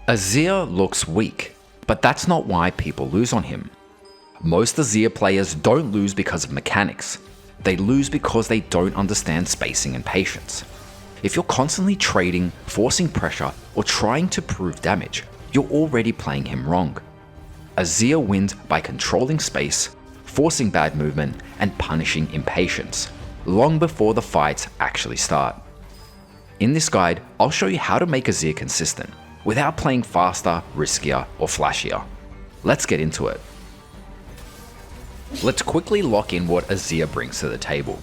Azir looks weak, but that's not why people lose on him. Most Azir players don't lose because of mechanics. They lose because they don't understand spacing and patience. If you're constantly trading, forcing pressure, or trying to prove damage, you're already playing him wrong. Azir wins by controlling space, forcing bad movement, and punishing impatience, long before the fights actually start. In this guide, I'll show you how to make Azir consistent, without playing faster, riskier, or flashier. Let's get into it. Let's quickly lock in what Azir brings to the table.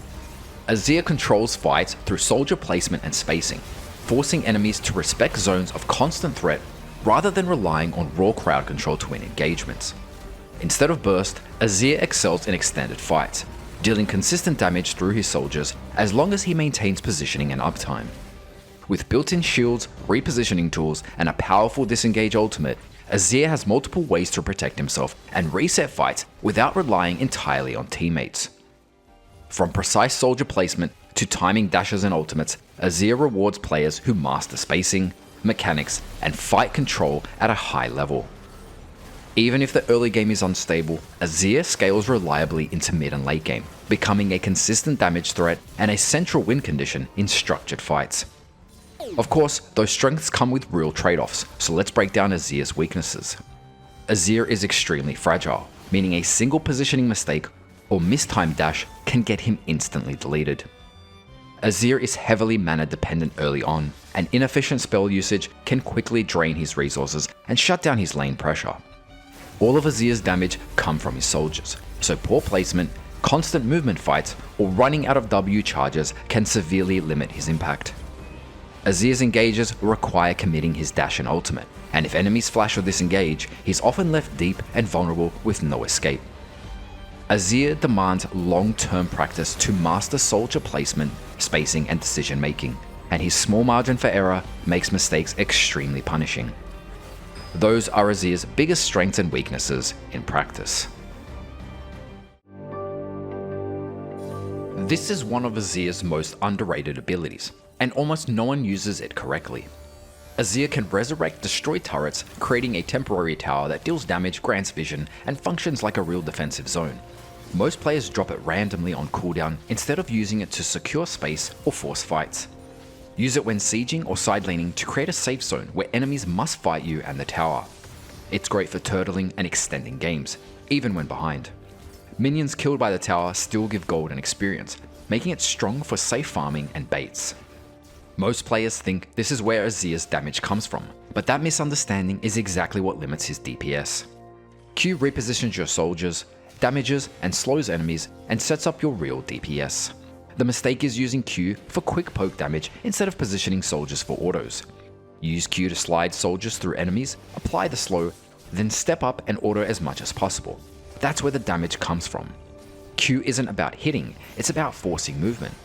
Azir controls fights through soldier placement and spacing, forcing enemies to respect zones of constant threat rather than relying on raw crowd control to win engagements. Instead of burst, Azir excels in extended fights, dealing consistent damage through his soldiers as long as he maintains positioning and uptime. With built-in shields, repositioning tools, and a powerful disengage ultimate, Azir has multiple ways to protect himself and reset fights without relying entirely on teammates. From precise soldier placement to timing dashes and ultimates, Azir rewards players who master spacing, mechanics, and fight control at a high level. Even if the early game is unstable, Azir scales reliably into mid and late game, becoming a consistent damage threat and a central win condition in structured fights. Of course, those strengths come with real trade-offs, so let's break down Azir's weaknesses. Azir is extremely fragile, meaning a single positioning mistake or mistimed dash can get him instantly deleted. Azir is heavily mana dependent early on, and inefficient spell usage can quickly drain his resources and shut down his lane pressure. All of Azir's damage come from his soldiers, so poor placement, constant movement fights, or running out of W charges can severely limit his impact. Azir's engages require committing his dash and ultimate, and if enemies flash or disengage, he's often left deep and vulnerable with no escape. Azir demands long-term practice to master soldier placement, spacing, and decision making, and his small margin for error makes mistakes extremely punishing. Those are Azir's biggest strengths and weaknesses in practice. This is one of Azir's most underrated abilities, and almost no one uses it correctly. Azir can resurrect destroyed turrets, creating a temporary tower that deals damage, grants vision, and functions like a real defensive zone. Most players drop it randomly on cooldown instead of using it to secure space or force fights. Use it when sieging or side laning to create a safe zone where enemies must fight you and the tower. It's great for turtling and extending games, even when behind. Minions killed by the tower still give gold and experience, making it strong for safe farming and baits. Most players think this is where Azir's damage comes from, but that misunderstanding is exactly what limits his DPS. Q repositions your soldiers, damages and slows enemies, and sets up your real DPS. The mistake is using Q for quick poke damage instead of positioning soldiers for autos. Use Q to slide soldiers through enemies, apply the slow, then step up and auto as much as possible. That's where the damage comes from. Q isn't about hitting, it's about forcing movement.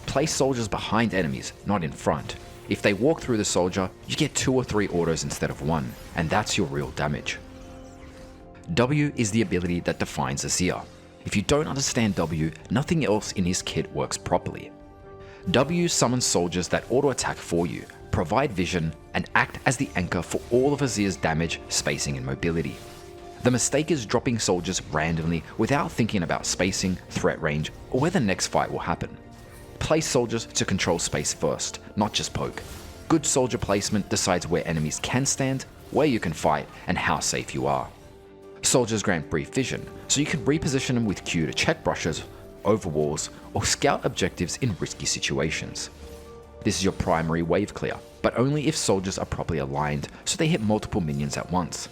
Place soldiers behind enemies, not in front. If they walk through the soldier, you get 2 or 3 autos instead of 1, and that's your real damage. W is the ability that defines Azir. If you don't understand W, nothing else in his kit works properly. W summons soldiers that auto-attack for you, provide vision, and act as the anchor for all of Azir's damage, spacing, and mobility. The mistake is dropping soldiers randomly without thinking about spacing, threat range, or where the next fight will happen. Place soldiers to control space first, not just poke. Good soldier placement decides where enemies can stand, where you can fight, and how safe you are. Soldiers grant brief vision, so you can reposition them with Q to check brushes, over walls, or scout objectives in risky situations. This is your primary wave clear, but only if soldiers are properly aligned so they hit multiple minions at once.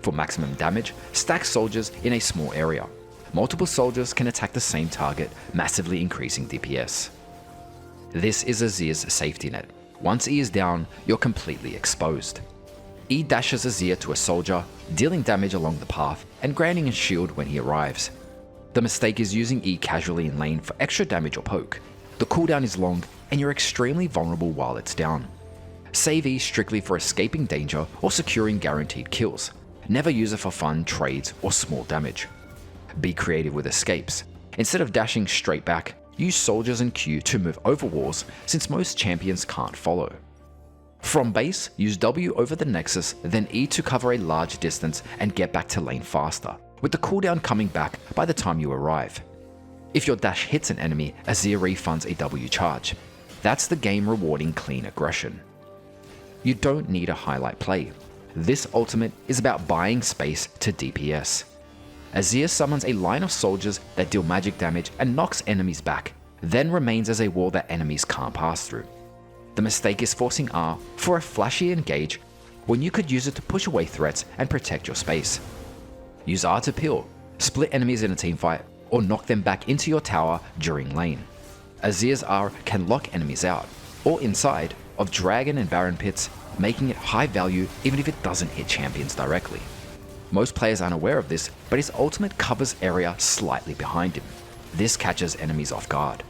For maximum damage, stack soldiers in a small area. Multiple soldiers can attack the same target, massively increasing DPS. This is Azir's safety net. Once E is down, you're completely exposed. E dashes Azir to a soldier, dealing damage along the path and granting a shield when he arrives. The mistake is using E casually in lane for extra damage or poke. The cooldown is long and you're extremely vulnerable while it's down. Save E strictly for escaping danger or securing guaranteed kills. Never use it for fun, trades, or small damage. Be creative with escapes. Instead of dashing straight back, use soldiers and Q to move over walls since most champions can't follow. From base, use W over the Nexus, then E to cover a large distance and get back to lane faster, with the cooldown coming back by the time you arrive. If your dash hits an enemy, Azir refunds a W charge. That's the game rewarding clean aggression. You don't need a highlight play. This ultimate is about buying space to DPS. Azir summons a line of soldiers that deal magic damage and knocks enemies back, then remains as a wall that enemies can't pass through. The mistake is forcing R for a flashy engage when you could use it to push away threats and protect your space. Use R to peel, split enemies in a teamfight, or knock them back into your tower during lane. Azir's R can lock enemies out, or inside, of Dragon and Baron pits, making it high value even if it doesn't hit champions directly. Most players aren't aware of this, but his ultimate covers area slightly behind him. This catches enemies off guard.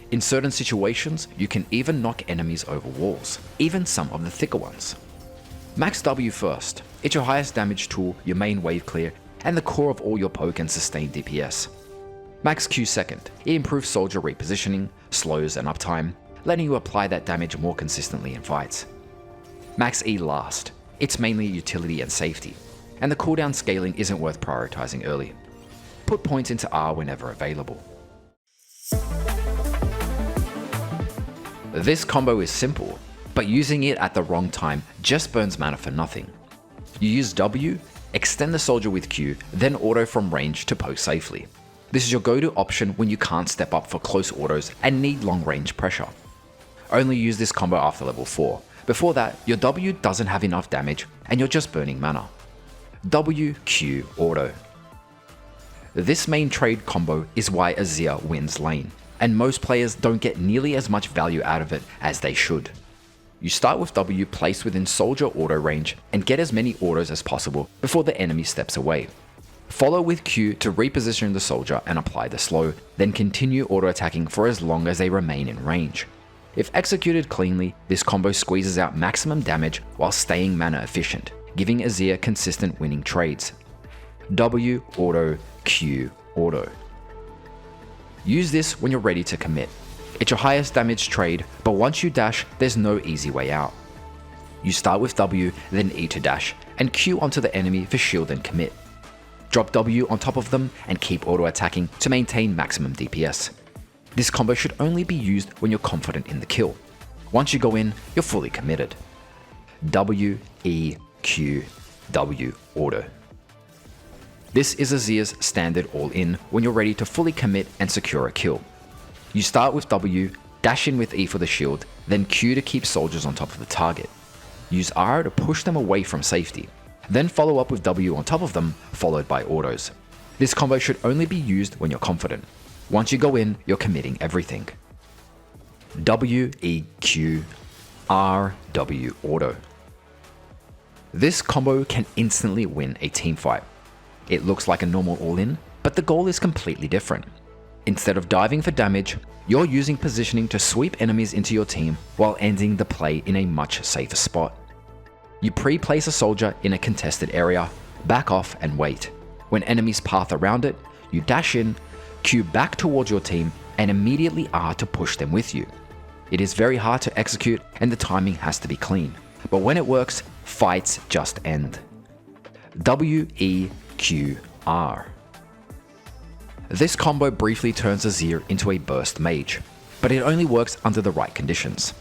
In certain situations, you can even knock enemies over walls, even some of the thicker ones. Max W first. It's your highest damage tool, your main wave clear, and the core of all your poke and sustain DPS. Max Q second. It improves soldier repositioning, slows and uptime, letting you apply that damage more consistently in fights. Max E last. It's mainly utility and safety, and the cooldown scaling isn't worth prioritizing early. Put points into R whenever available. This combo is simple, but using it at the wrong time just burns mana for nothing. You use W, extend the soldier with Q, then auto from range to poke safely. This is your go-to option when you can't step up for close autos and need long range pressure. Only use this combo after level 4. Before that, your W doesn't have enough damage and you're just burning mana. W, Q, auto. This main trade combo is why Azir wins lane, and most players don't get nearly as much value out of it as they should. You start with W placed within soldier auto range and get as many autos as possible before the enemy steps away. Follow with Q to reposition the soldier and apply the slow, then continue auto attacking for as long as they remain in range. If executed cleanly, this combo squeezes out maximum damage while staying mana efficient, giving Azir consistent winning trades. W, auto, Q, auto. Use this when you're ready to commit. It's your highest damage trade, but once you dash, there's no easy way out. You start with W, then E to dash, and Q onto the enemy for shield and commit. Drop W on top of them and keep auto attacking to maintain maximum DPS. This combo should only be used when you're confident in the kill. Once you go in, you're fully committed. W, E, Q, W, auto. This is Azir's standard all-in when you're ready to fully commit and secure a kill. You start with W, dash in with E for the shield, then Q to keep soldiers on top of the target. Use R to push them away from safety, then follow up with W on top of them, followed by autos. This combo should only be used when you're confident. Once you go in, you're committing everything. W, E, Q, R, W, auto. This combo can instantly win a teamfight. It looks like a normal all-in, but the goal is completely different. Instead of diving for damage, you're using positioning to sweep enemies into your team while ending the play in a much safer spot. You pre-place a soldier in a contested area, back off and wait. When enemies path around it, you dash in, Q back towards your team, and immediately R to push them with you. It is very hard to execute and the timing has to be clean, but when it works, fights just end. W, E, Q, R. This combo briefly turns Azir into a burst mage, but it only works under the right conditions.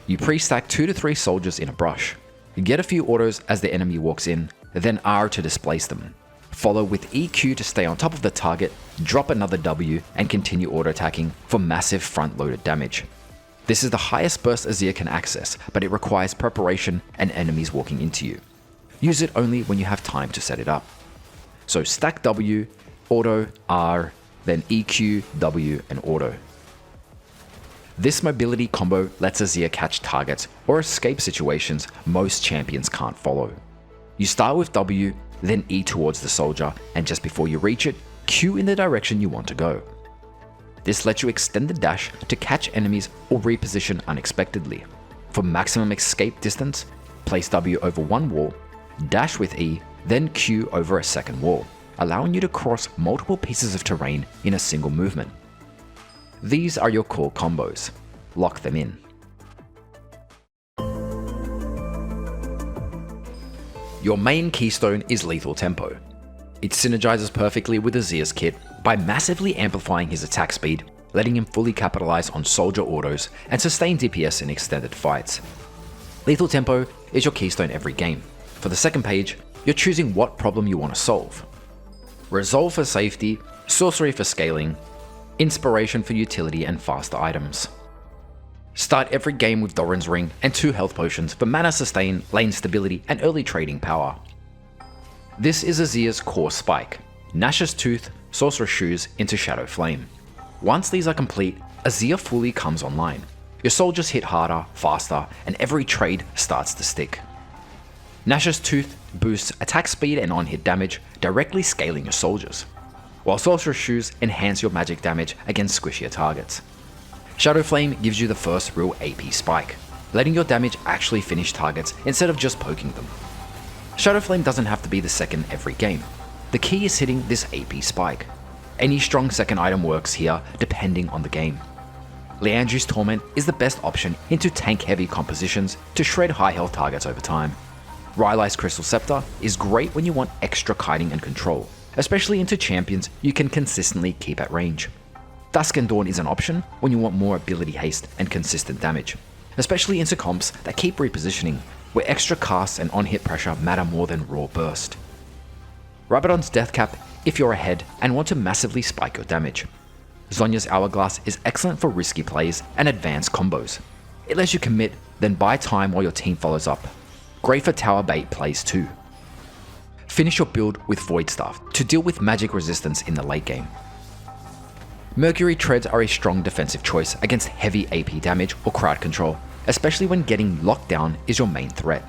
You pre-stack 2 to 3 soldiers in a brush. You get a few autos as the enemy walks in, then R to displace them. Follow with EQ to stay on top of the target, drop another W, and continue auto attacking for massive front-loaded damage. This is the highest burst Azir can access, but it requires preparation and enemies walking into you. Use it only when you have time to set it up. So stack W, auto, R, then EQ, W, and auto. This mobility combo lets Azir catch targets or escape situations most champions can't follow. You start with W, then E towards the soldier, and just before you reach it, Q in the direction you want to go. This lets you extend the dash to catch enemies or reposition unexpectedly. For maximum escape distance, place W over one wall, dash with E, then Q over a second wall, allowing you to cross multiple pieces of terrain in a single movement. These are your core combos. Lock them in. Your main keystone is Lethal Tempo. It synergizes perfectly with Azir's kit by massively amplifying his attack speed, letting him fully capitalize on soldier autos and sustain DPS in extended fights. Lethal Tempo is your keystone every game. For the second page, you're choosing what problem you want to solve. Resolve for safety, Sorcery for scaling, Inspiration for utility and faster items. Start every game with Doran's Ring and 2 health potions for mana sustain, lane stability, and early trading power. This is Azir's core spike, Nash's Tooth, Sorcerer's Shoes into Shadow Flame. Once these are complete, Azir fully comes online. Your soldiers hit harder, faster, and every trade starts to stick. Nash's Tooth boosts attack speed and on-hit damage, directly scaling your soldiers, while Sorcerer's Shoes enhance your magic damage against squishier targets. Shadow Flame gives you the first real AP spike, letting your damage actually finish targets instead of just poking them. Shadow Flame doesn't have to be the second every game. The key is hitting this AP spike. Any strong second item works here depending on the game. Liandry's Torment is the best option into tank-heavy compositions to shred high health targets over time. Rylai's Crystal Scepter is great when you want extra kiting and control, especially into champions you can consistently keep at range. Dusk and Dawn is an option when you want more ability haste and consistent damage, especially into comps that keep repositioning, where extra casts and on-hit pressure matter more than raw burst. Rabadon's Death Cap if you're ahead and want to massively spike your damage. Zhonya's Hourglass is excellent for risky plays and advanced combos. It lets you commit, then buy time while your team follows up. Great for tower bait plays too. Finish your build with Void Staff to deal with magic resistance in the late game. Mercury Treads are a strong defensive choice against heavy AP damage or crowd control, especially when getting locked down is your main threat.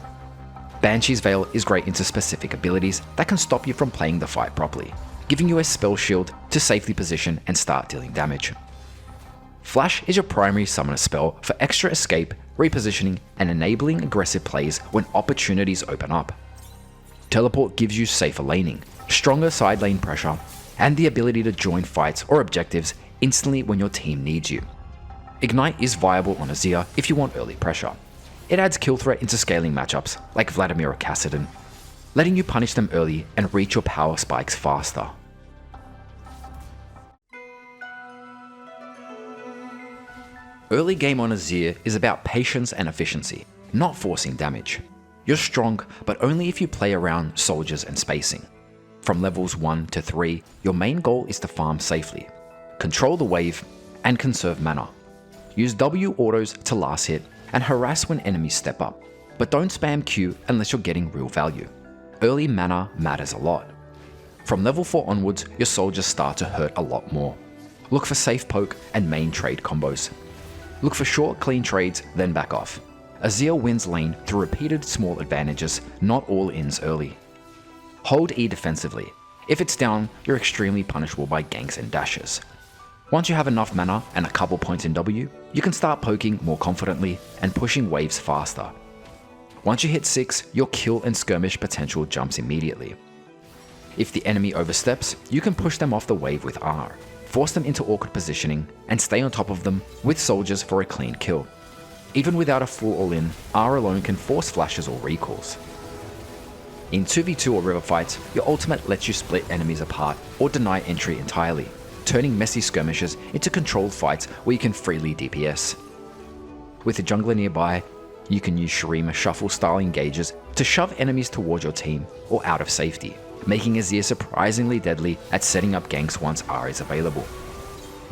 Banshee's Veil is great into specific abilities that can stop you from playing the fight properly, giving you a spell shield to safely position and start dealing damage. Flash is your primary summoner spell for extra escape, repositioning, and enabling aggressive plays when opportunities open up. Teleport gives you safer laning, stronger side lane pressure, and the ability to join fights or objectives instantly when your team needs you. Ignite is viable on Azir if you want early pressure. It adds kill threat into scaling matchups like Vladimir or Kassadin, letting you punish them early and reach your power spikes faster. Early game on Azir is about patience and efficiency, not forcing damage. You're strong, but only if you play around soldiers and spacing. From levels 1 to 3, your main goal is to farm safely, control the wave, and conserve mana. Use W autos to last hit and harass when enemies step up, but don't spam Q unless you're getting real value. Early mana matters a lot. From level 4 onwards, your soldiers start to hurt a lot more. Look for safe poke and main trade combos. Look for short, clean trades, then back off. Azir wins lane through repeated small advantages, not all ins early. Hold E defensively. If it's down, you're extremely punishable by ganks and dashes. Once you have enough mana and a couple points in W, you can start poking more confidently and pushing waves faster. Once you hit 6, your kill and skirmish potential jumps immediately. If the enemy oversteps, you can push them off the wave with R, force them into awkward positioning, and stay on top of them with soldiers for a clean kill. Even without a full all-in, R alone can force flashes or recalls. In 2v2 or river fights, your ultimate lets you split enemies apart or deny entry entirely, turning messy skirmishes into controlled fights where you can freely DPS. With a jungler nearby, you can use Shurima shuffle style engages to shove enemies towards your team or out of safety, making Azir surprisingly deadly at setting up ganks once R is available.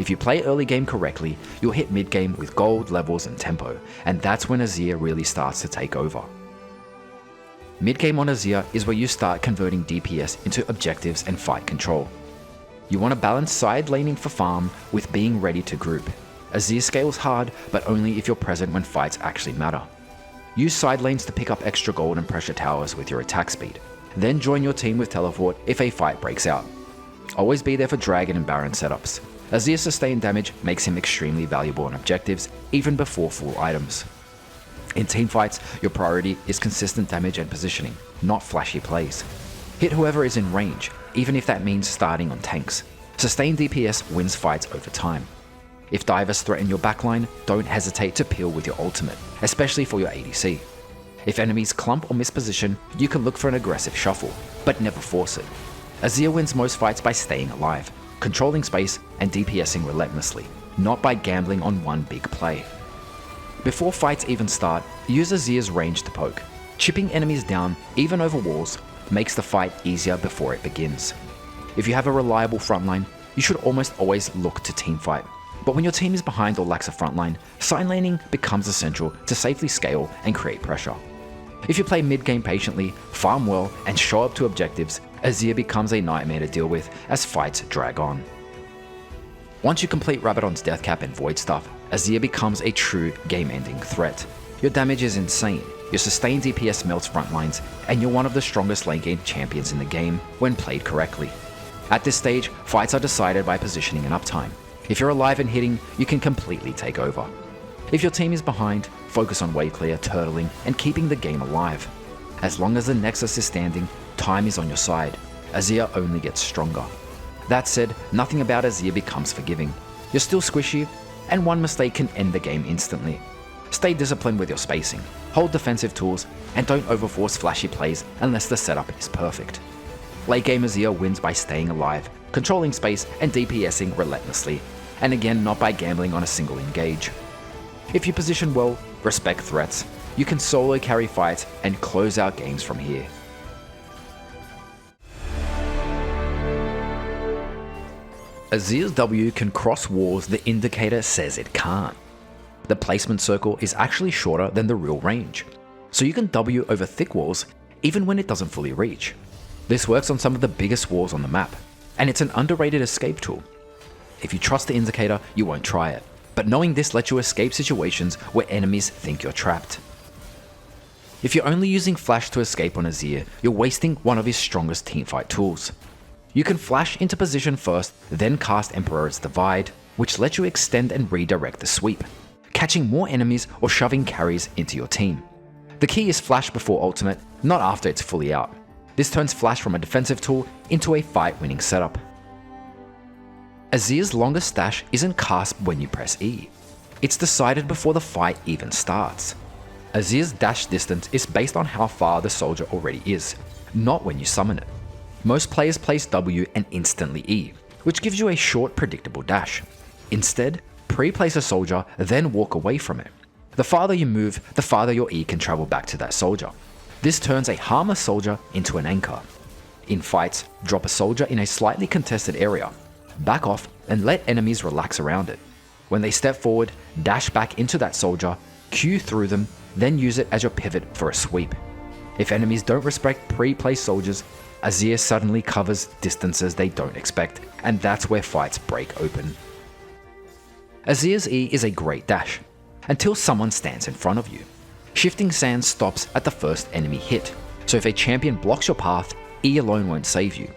If you play early game correctly, you'll hit mid game with gold, levels, and tempo, and that's when Azir really starts to take over. Mid game on Azir is where you start converting DPS into objectives and fight control. You want to balance side laning for farm with being ready to group. Azir scales hard, but only if you're present when fights actually matter. Use side lanes to pick up extra gold and pressure towers with your attack speed. Then join your team with teleport if a fight breaks out. Always be there for Dragon and Baron setups. Azir's sustained damage makes him extremely valuable on objectives, even before full items. In teamfights, your priority is consistent damage and positioning, not flashy plays. Hit whoever is in range, even if that means starting on tanks. Sustained DPS wins fights over time. If divers threaten your backline, don't hesitate to peel with your ultimate, especially for your ADC. If enemies clump or miss position, you can look for an aggressive shuffle, but never force it. Azir wins most fights by staying alive, controlling space and DPSing relentlessly, not by gambling on one big play. Before fights even start, use Azir's range to poke. Chipping enemies down, even over walls, makes the fight easier before it begins. If you have a reliable frontline, you should almost always look to teamfight. But when your team is behind or lacks a frontline, side laning becomes essential to safely scale and create pressure. If you play mid-game patiently, farm well, and show up to objectives, Azir becomes a nightmare to deal with as fights drag on. Once you complete Rabadon's Death Cap and Void Stuff, Azir becomes a true game-ending threat. Your damage is insane, your sustained DPS melts frontlines, and you're one of the strongest lane game champions in the game when played correctly. At this stage, fights are decided by positioning and uptime. If you're alive and hitting, you can completely take over. If your team is behind, focus on wave clear, turtling, and keeping the game alive. As long as the Nexus is standing, time is on your side. Azir only gets stronger. That said, nothing about Azir becomes forgiving. You're still squishy, and one mistake can end the game instantly. Stay disciplined with your spacing, hold defensive tools, and don't overforce flashy plays unless the setup is perfect. Late game Azir wins by staying alive, controlling space, and DPSing relentlessly, and again not by gambling on a single engage. If you position well, respect threats, you can solo carry fights and close out games from here. Azir's W can cross walls the indicator says it can't. The placement circle is actually shorter than the real range, so you can W over thick walls even when it doesn't fully reach. This works on some of the biggest walls on the map, and it's an underrated escape tool. If you trust the indicator, you won't try it, but knowing this lets you escape situations where enemies think you're trapped. If you're only using Flash to escape on Azir, you're wasting one of his strongest teamfight tools. You can flash into position first, then cast Emperor's Divide, which lets you extend and redirect the sweep, catching more enemies or shoving carries into your team. The key is flash before ultimate, not after it's fully out. This turns flash from a defensive tool into a fight-winning setup. Azir's longest dash isn't cast when you press E. It's decided before the fight even starts. Azir's dash distance is based on how far the soldier already is, not when you summon it. Most players place W and instantly E, which gives you a short, predictable dash. Instead, pre-place a soldier, then walk away from it. The farther you move, the farther your E can travel back to that soldier. This turns a harmless soldier into an anchor. In fights, drop a soldier in a slightly contested area, back off and let enemies relax around it. When they step forward, dash back into that soldier, Q through them, then use it as your pivot for a sweep. If enemies don't respect pre-placed soldiers, Azir suddenly covers distances they don't expect, and that's where fights break open. Azir's E is a great dash, until someone stands in front of you. Shifting Sand stops at the first enemy hit, so if a champion blocks your path, E alone won't save you.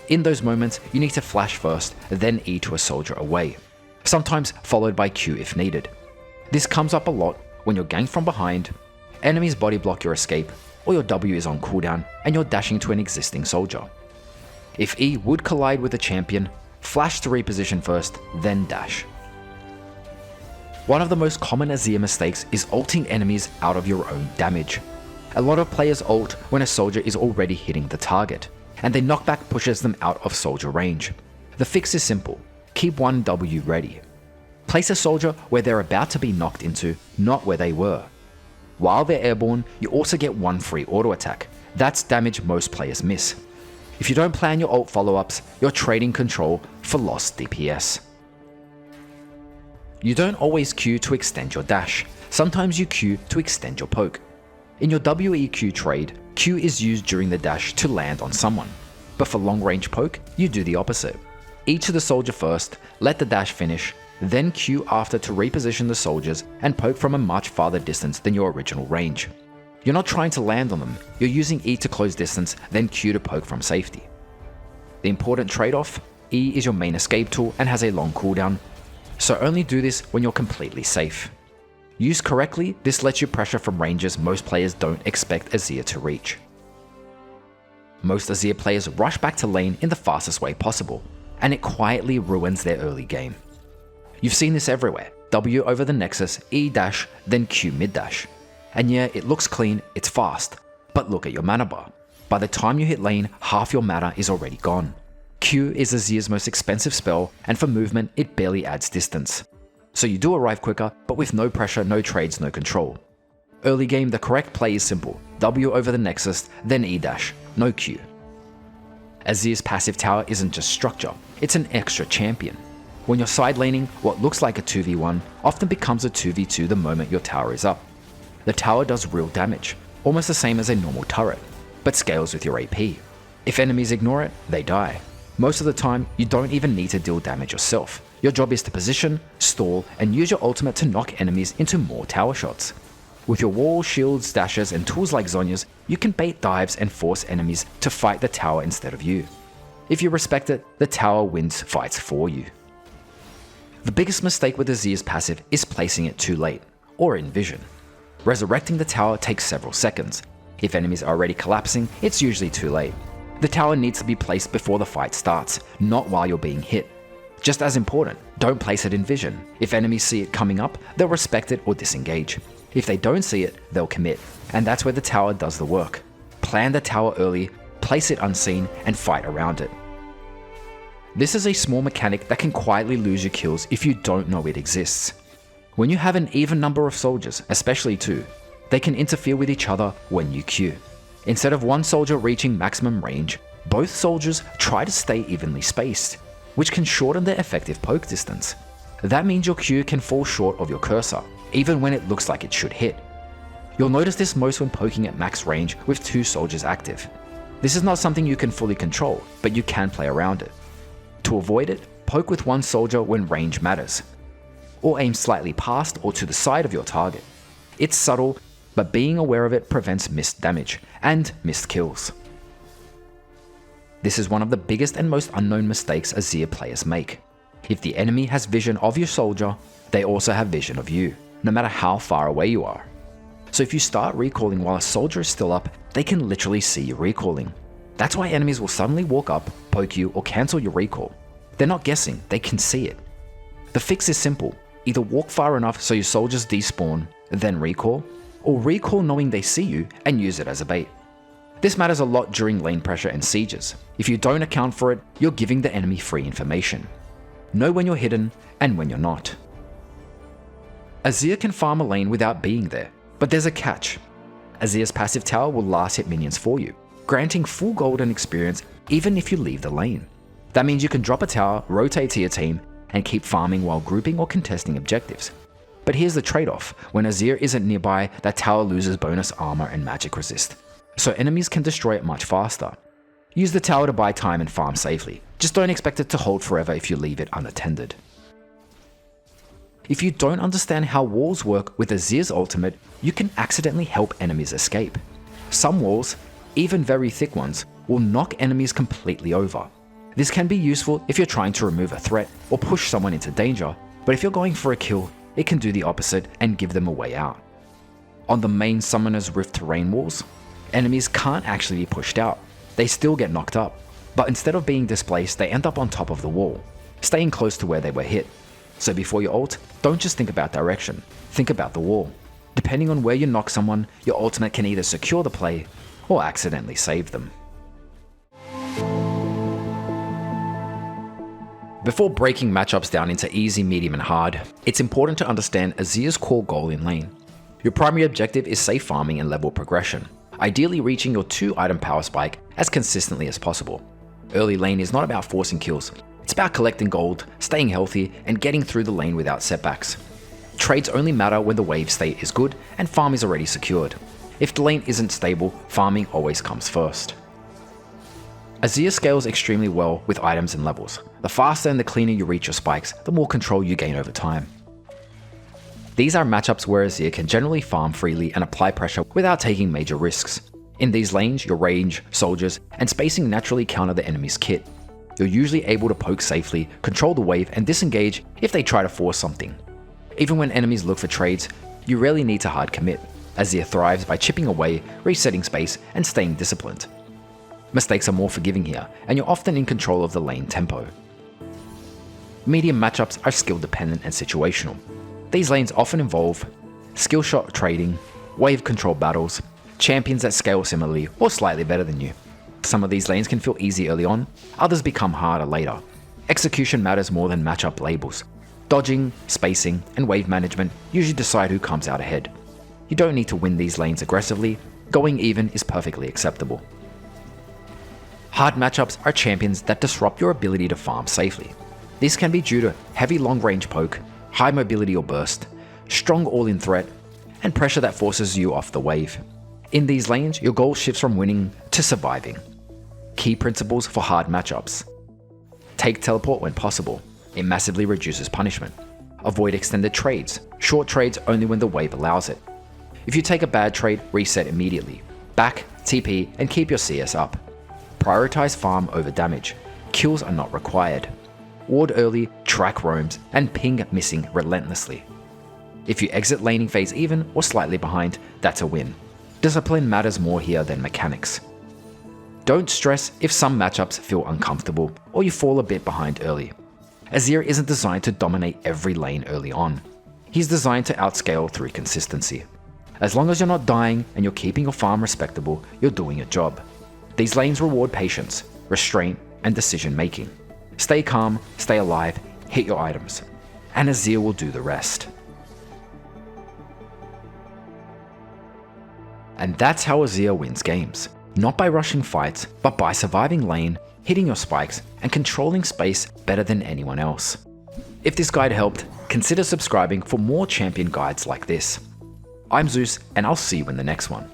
In those moments, you need to flash first, then E to a soldier away, sometimes followed by Q if needed. This comes up a lot when you're ganked from behind, enemies body block your escape, or your W is on cooldown and you're dashing to an existing soldier. If E would collide with a champion, flash to reposition first, then dash. One of the most common Azir mistakes is ulting enemies out of your own damage. A lot of players ult when a soldier is already hitting the target, and their knockback pushes them out of soldier range. The fix is simple, keep one W ready. Place a soldier where they're about to be knocked into, not where they were. While they're airborne, you also get one free auto attack. That's damage most players miss. If you don't plan your ult follow-ups, you're trading control for lost DPS. You don't always Q to extend your dash. Sometimes you Q to extend your poke. In your WEQ trade, Q is used during the dash to land on someone. But for long range poke, you do the opposite. E to the soldier first, let the dash finish, then Q after to reposition the soldiers and poke from a much farther distance than your original range. You're not trying to land on them, you're using E to close distance, then Q to poke from safety. The important trade-off, E is your main escape tool and has a long cooldown, so only do this when you're completely safe. Used correctly, this lets you pressure from ranges most players don't expect Azir to reach. Most Azir players rush back to lane in the fastest way possible, and it quietly ruins their early game. You've seen this everywhere, W over the Nexus, E dash, then Q mid dash. And yeah, it looks clean, it's fast, but look at your mana bar. By the time you hit lane, half your mana is already gone. Q is Azir's most expensive spell, and for movement, it barely adds distance. So you do arrive quicker, but with no pressure, no trades, no control. Early game, the correct play is simple. W over the Nexus, then E dash, no Q. Azir's passive tower isn't just structure, it's an extra champion. When you're side laning, what looks like a 2v1 often becomes a 2v2 the moment your tower is up. The tower does real damage, almost the same as a normal turret, but scales with your AP. If enemies ignore it, they die. Most of the time, you don't even need to deal damage yourself. Your job is to position, stall, and use your ultimate to knock enemies into more tower shots. With your walls, shields, dashes, and tools like Zhonya's, you can bait dives and force enemies to fight the tower instead of you. If you respect it, the tower wins fights for you. The biggest mistake with Azir's passive is placing it too late, or in vision. Resurrecting the tower takes several seconds. If enemies are already collapsing, it's usually too late. The tower needs to be placed before the fight starts, not while you're being hit. Just as important, don't place it in vision. If enemies see it coming up, they'll respect it or disengage. If they don't see it, they'll commit, and that's where the tower does the work. Plan the tower early, place it unseen, and fight around it. This is a small mechanic that can quietly lose your kills if you don't know it exists. When you have an even number of soldiers, especially 2, they can interfere with each other when you Q. Instead of one soldier reaching maximum range, both soldiers try to stay evenly spaced, which can shorten their effective poke distance. That means your Q can fall short of your cursor, even when it looks like it should hit. You'll notice this most when poking at max range with 2 soldiers active. This is not something you can fully control, but you can play around it. To avoid it, poke with 1 soldier when range matters, or aim slightly past or to the side of your target. It's subtle, but being aware of it prevents missed damage and missed kills. This is one of the biggest and most unknown mistakes Azir players make. If the enemy has vision of your soldier, they also have vision of you, no matter how far away you are. So if you start recalling while a soldier is still up, they can literally see you recalling. That's why enemies will suddenly walk up, poke you, or cancel your recall. They're not guessing, they can see it. The fix is simple. Either walk far enough so your soldiers despawn, then recall, or recall knowing they see you and use it as a bait. This matters a lot during lane pressure and sieges. If you don't account for it, you're giving the enemy free information. Know when you're hidden and when you're not. Azir can farm a lane without being there, but there's a catch. Azir's passive tower will last hit minions for you, granting full golden experience even if you leave the lane. That means you can drop a tower, rotate to your team, and keep farming while grouping or contesting objectives. But here's the trade-off: when Azir isn't nearby, that tower loses bonus armor and magic resist, so enemies can destroy it much faster. Use the tower to buy time and farm safely, just don't expect it to hold forever if you leave it unattended. If you don't understand how walls work with Azir's ultimate, you can accidentally help enemies escape. Some walls, even very thick ones, will knock enemies completely over. This can be useful if you're trying to remove a threat or push someone into danger, but if you're going for a kill, it can do the opposite and give them a way out. On the main Summoner's Rift terrain walls, enemies can't actually be pushed out. They still get knocked up, but instead of being displaced, they end up on top of the wall, staying close to where they were hit. So before you ult, don't just think about direction, think about the wall. Depending on where you knock someone, your ultimate can either secure the play or accidentally save them. Before breaking matchups down into easy, medium, and hard, it's important to understand Azir's core goal in lane. Your primary objective is safe farming and level progression, ideally reaching your 2-item power spike as consistently as possible. Early lane is not about forcing kills, it's about collecting gold, staying healthy, and getting through the lane without setbacks. Trades only matter when the wave state is good and farm is already secured. If the lane isn't stable, farming always comes first. Azir scales extremely well with items and levels. The faster and the cleaner you reach your spikes, the more control you gain over time. These are matchups where Azir can generally farm freely and apply pressure without taking major risks. In these lanes, your range, soldiers, and spacing naturally counter the enemy's kit. You're usually able to poke safely, control the wave, and disengage if they try to force something. Even when enemies look for trades, you rarely need to hard commit. Azir thrives by chipping away, resetting space, and staying disciplined. Mistakes are more forgiving here, and you're often in control of the lane tempo. Medium matchups are skill dependent and situational. These lanes often involve skill shot trading, wave control battles, champions that scale similarly or slightly better than you. Some of these lanes can feel easy early on, others become harder later. Execution matters more than matchup labels. Dodging, spacing, and wave management usually decide who comes out ahead. You don't need to win these lanes aggressively, going even is perfectly acceptable. Hard matchups are champions that disrupt your ability to farm safely. This can be due to heavy long-range poke, high mobility or burst, strong all-in threat, and pressure that forces you off the wave. In these lanes, your goal shifts from winning to surviving. Key principles for hard matchups. Take teleport when possible. It massively reduces punishment. Avoid extended trades. Short trades only when the wave allows it. If you take a bad trade, reset immediately. Back, TP, and keep your CS up. Prioritize farm over damage. Kills are not required. Ward early, track roams, and ping missing relentlessly. If you exit laning phase even or slightly behind, that's a win. Discipline matters more here than mechanics. Don't stress if some matchups feel uncomfortable or you fall a bit behind early. Azir isn't designed to dominate every lane early on. He's designed to outscale through consistency. As long as you're not dying and you're keeping your farm respectable, you're doing your job. These lanes reward patience, restraint, and decision making. Stay calm, stay alive, hit your items, and Azir will do the rest. And that's how Azir wins games. Not by rushing fights, but by surviving lane, hitting your spikes, and controlling space better than anyone else. If this guide helped, consider subscribing for more champion guides like this. I'm Zeus, and I'll see you in the next one.